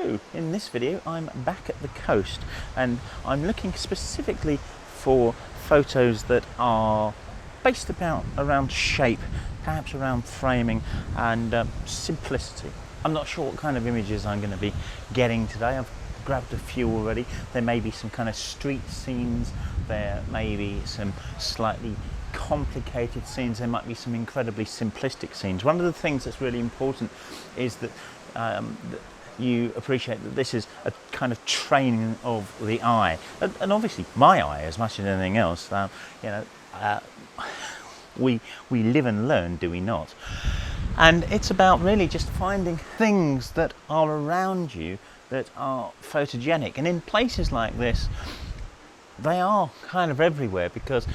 Hello! In this video I'm back at the coast and I'm looking specifically for photos that are based around shape, perhaps around framing and simplicity. I'm not sure what kind of images I'm going to be getting today. I've grabbed a few already. There may be some kind of street scenes, there may be some slightly complicated scenes, there might be some incredibly simplistic scenes. One of the things that's really important is that you appreciate that this is a kind of training of the eye, and obviously my eye as much as anything else. We live and learn, do we not? And it's about really just finding things that are around you that are photogenic, and in places like this they are kind of everywhere, because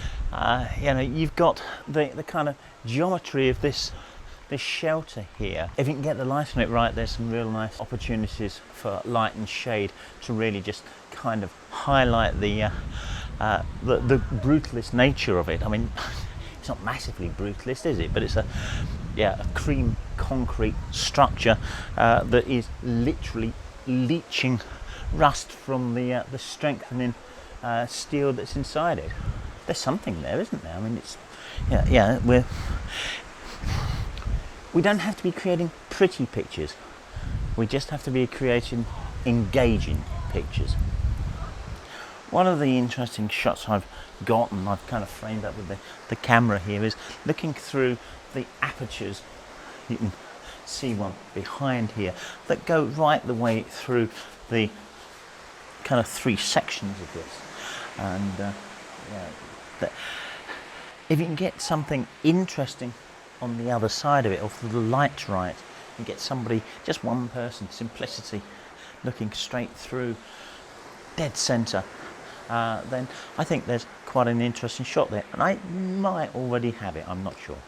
you've got the kind of geometry of this shelter here. If you can get the light on it right, there's some real nice opportunities for light and shade to really just kind of highlight the brutalist nature of it. I mean, it's not massively brutalist, is it? But it's a cream concrete structure that is literally leaching rust from the strengthening steel that's inside it. There's something there, isn't there? I mean, it's we don't have to be creating pretty pictures. We just have to be creating engaging pictures. One of the interesting shots I've got, and I've kind of framed up with the camera here, is looking through the apertures. You can see one behind here that go right the way through the kind of three sections of this. And if you can get something interesting on the other side of it, or if the light's right, you get somebody, just one person, simplicity, looking straight through, dead centre, then I think there's quite an interesting shot there, and I might already have it, I'm not sure.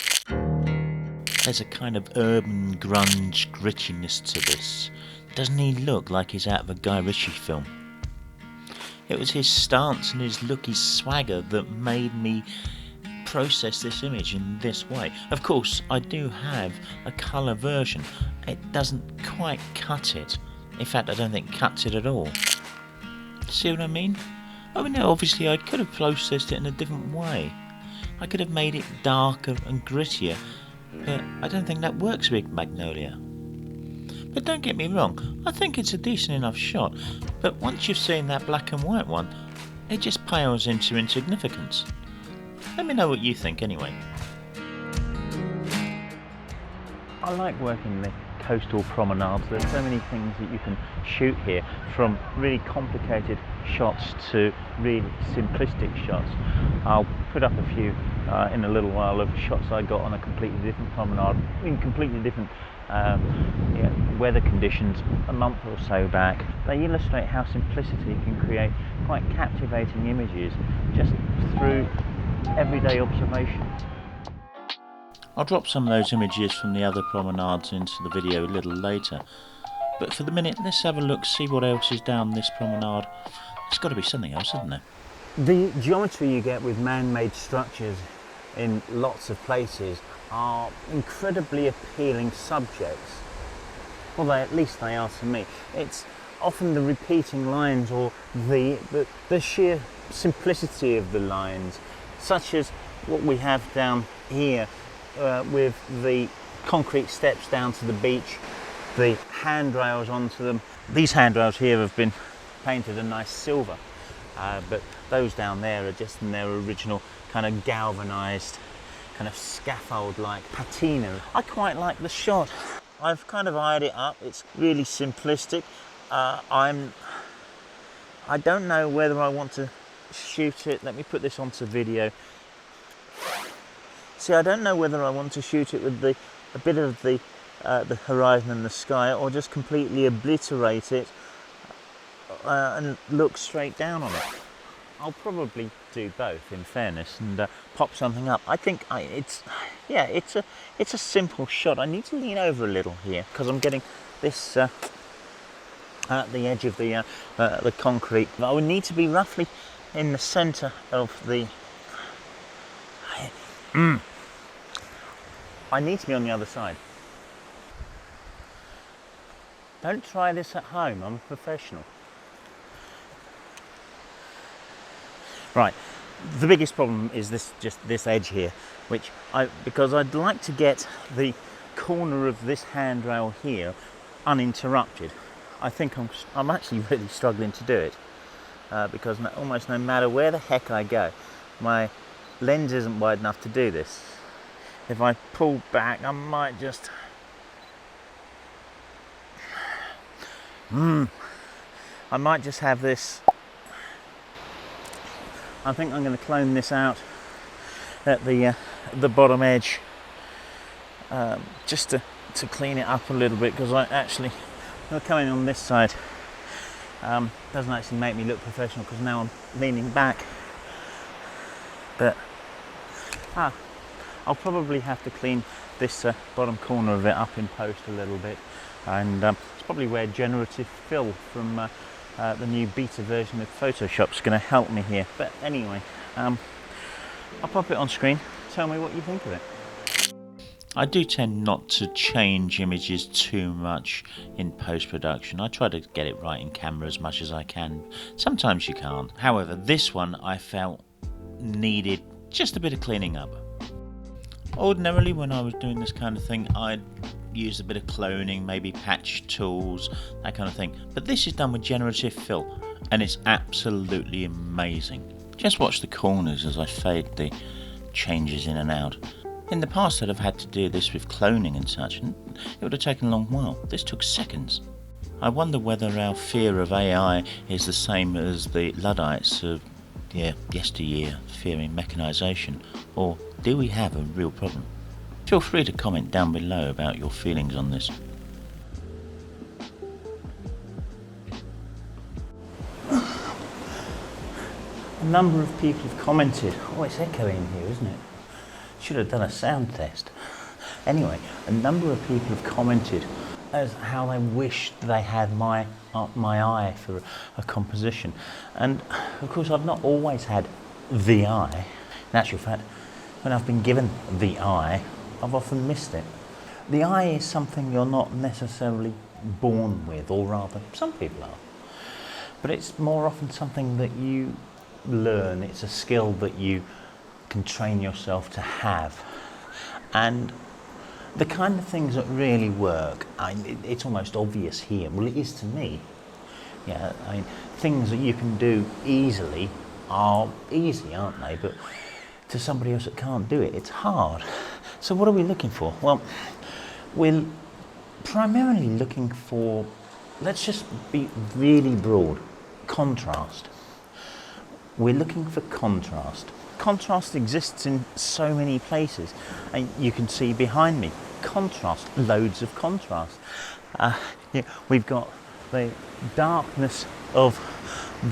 There's a kind of urban grunge grittiness to this. Doesn't he look like he's out of a Guy Ritchie film? It was his stance and his look, his swagger, that made me process this image in this way. Of course, I do have a colour version. It doesn't quite cut it. In fact, I don't think it cuts it at all. See what I mean? I mean, obviously I could have processed it in a different way. I could have made it darker and grittier, but I don't think that works with Magnolia. But don't get me wrong, I think it's a decent enough shot, but once you've seen that black and white one, it just pales into insignificance. Let me know what you think anyway. I like working the coastal promenades. There's so many things that you can shoot here, from really complicated shots to really simplistic shots. I'll put up a few in a little while of shots I got on a completely different promenade in completely different weather conditions a month or so back. They illustrate how simplicity can create quite captivating images just through everyday observation. I'll drop some of those images from the other promenades into the video a little later, but for the minute let's have a look, see what else is down this promenade. There's got to be something else, isn't there? The geometry you get with man-made structures in lots of places are incredibly appealing subjects. Well, at least they are to me. It's often the repeating lines, or the sheer simplicity of the lines, such as what we have down here with the concrete steps down to the beach, the handrails onto them. These handrails here have been painted a nice silver, but those down there are just in their original kind of galvanised, kind of scaffold-like patina. I quite like the shot. I've kind of eyed it up. It's really simplistic. I don't know whether I want to shoot it. Let me put this onto video. See, I don't know whether I want to shoot it with a bit of the horizon and the sky, or just completely obliterate it and look straight down on it. I'll probably do both, in fairness, and pop something up. I think it's a simple shot. I need to lean over a little here because I'm getting this at the edge of the concrete. I would need to be roughly in the centre of the. I need to be on the other side. Don't try this at home, I'm a professional. Right, the biggest problem is just this edge here, which because I'd like to get the corner of this handrail here uninterrupted. I think I'm actually really struggling to do it because almost no matter where the heck I go, my lens isn't wide enough to do this. If I pull back, I might just I might just have this. I think I'm going to clone this out at the bottom edge, just to clean it up a little bit, because coming on this side doesn't actually make me look professional because now I'm leaning back. But I'll probably have to clean this bottom corner of it up in post a little bit, and it's probably where generative fill from the new beta version of Photoshop is going to help me here. But anyway, I'll pop it on screen. Tell me what you think of it. I do tend not to change images too much in post-production. I try to get it right in camera as much as I can. Sometimes you can't. However, this one I felt needed just a bit of cleaning up. Ordinarily, when I was doing this kind of thing, I'd use a bit of cloning, maybe patch tools, that kind of thing. But this is done with generative fill, and it's absolutely amazing. Just watch the corners as I fade the changes in and out. In the past, I'd have had to do this with cloning and such, and it would have taken a long while. This took seconds. I wonder whether our fear of AI is the same as the Luddites of yesteryear fearing mechanisation, or do we have a real problem? Feel free to comment down below about your feelings on this. A number of people have commented. Oh, it's echoing here, isn't it? Should have done a sound test. Anyway, a number of people have commented as how they wished they had my eye for a composition. And of course, I've not always had the eye. In actual fact, when I've been given the eye, I've often missed it. The eye is something you're not necessarily born with, or rather, some people are. But it's more often something that you learn. It's a skill that you can train yourself to have. And the kind of things that really work, it's almost obvious here. Well, it is to me. Yeah, things that you can do easily are easy, aren't they? But to somebody else that can't do it, it's hard. So what are we looking for? Well, we're primarily looking for, let's just be really broad, contrast. We're looking for contrast. Contrast exists in so many places, and you can see behind me, contrast, loads of contrast. We've got the darkness of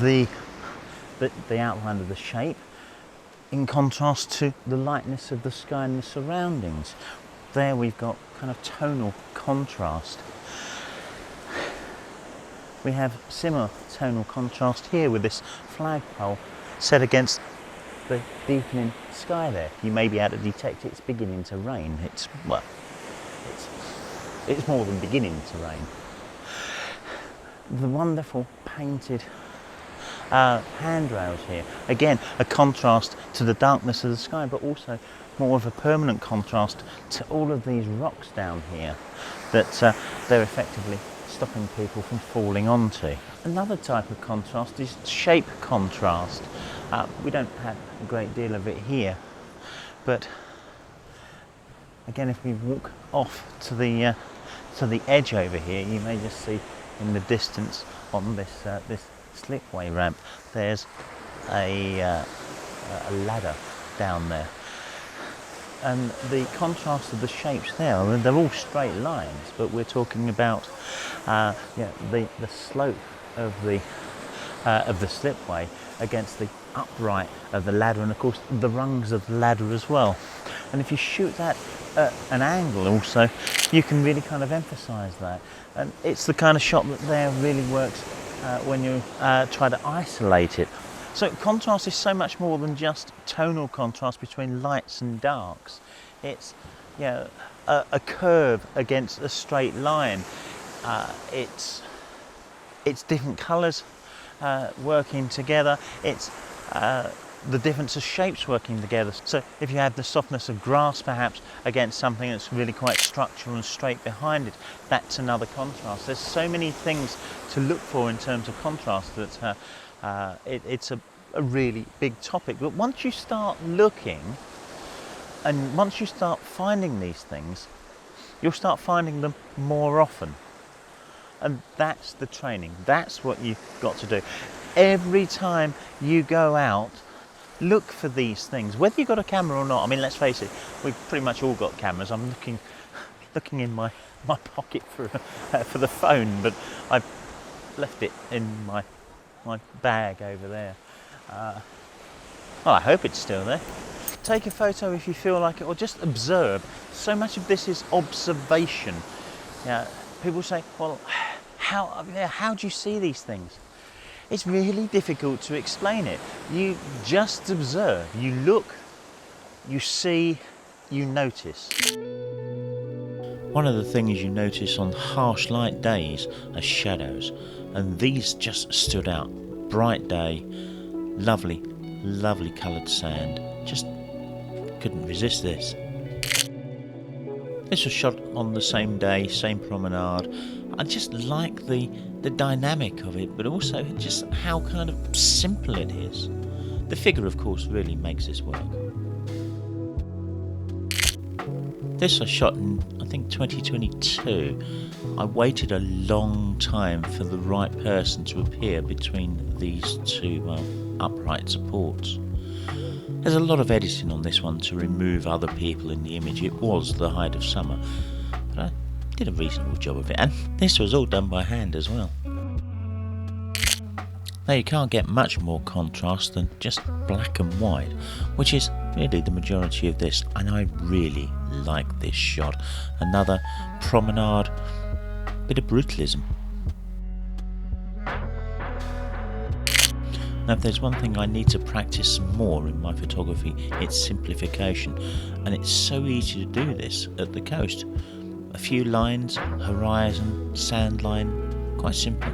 the outline of the shape, in contrast to the lightness of the sky and the surroundings. There we've got kind of tonal contrast. We have similar tonal contrast here with this flagpole set against the deepening sky there. You may be able to detect it's beginning to rain. It's more than beginning to rain. The wonderful painted handrails here. Again, a contrast to the darkness of the sky, but also more of a permanent contrast to all of these rocks down here that they're effectively stopping people from falling onto. Another type of contrast is shape contrast. We don't have a great deal of it here, but again, if we walk off to the edge over here, you may just see in the distance on this slipway ramp, there's a ladder down there, and the contrast of the shapes there, I mean, they're all straight lines, but we're talking about the slope of the slipway against the upright of the ladder, and of course the rungs of the ladder as well. And if you shoot that at an angle also, you can really kind of emphasize that, and it's the kind of shot that there really works when you try to isolate it. So contrast is so much more than just tonal contrast between lights and darks. It's a curve against a straight line. It's different colours working together. It's the difference of shapes working together. So if you have the softness of grass perhaps against something that's really quite structural and straight behind it, that's another contrast. There's so many things to look for in terms of contrast that it's a really big topic. But once you start looking and once you start finding these things, you'll start finding them more often. And that's the training. That's what you've got to do. Every time you go out, look for these things, whether you've got a camera or not. I mean, let's face it, we've pretty much all got cameras. I'm looking in my pocket for the phone, but I've left it in my bag over there. Well, I hope it's still there. Take a photo if you feel like it, or just observe. So much of this is observation. Yeah, people say, well, how do you see these things? It's really difficult to explain it. You just observe, you look, you see, you notice. One of the things you notice on harsh light days are shadows, and these just stood out. Bright day, lovely, lovely coloured sand. Just couldn't resist this. This was shot on the same day, same promenade. I just like the dynamic of it, but also just how kind of simple it is. The figure, of course, really makes this work. This I shot in, I think, 2022. I waited a long time for the right person to appear between these two upright supports. There's a lot of editing on this one to remove other people in the image. It was the height of summer, but I did a reasonable job of it, and this was all done by hand as well. Now, you can't get much more contrast than just black and white, which is really the majority of this, and I really like this shot. Another promenade, bit of brutalism. Now, if there's one thing I need to practice more in my photography, it's simplification, and it's so easy to do this at the coast. A few lines, horizon, sand line, quite simple.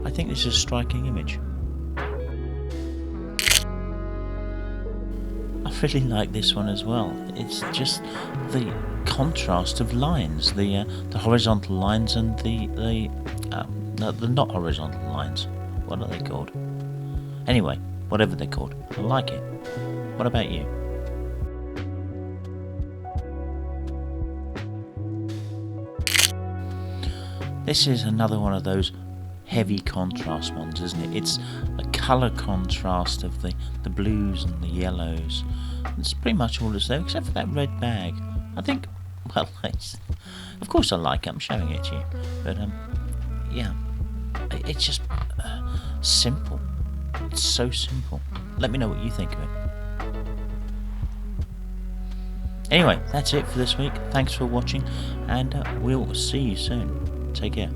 I think this is a striking image. I really like this one as well. It's just the contrast of lines, the horizontal lines and the not horizontal lines. What are they called? Anyway, whatever they're called, I like it. What about you? This is another one of those heavy contrast ones, isn't it? It's a colour contrast of the blues and the yellows. It's pretty much all that's there, except for that red bag. I think, well, of course I like it, I'm showing it to you. But, yeah, it's just simple. It's so simple. Let me know what you think of it. Anyway, that's it for this week. Thanks for watching, and we'll see you soon. Take care.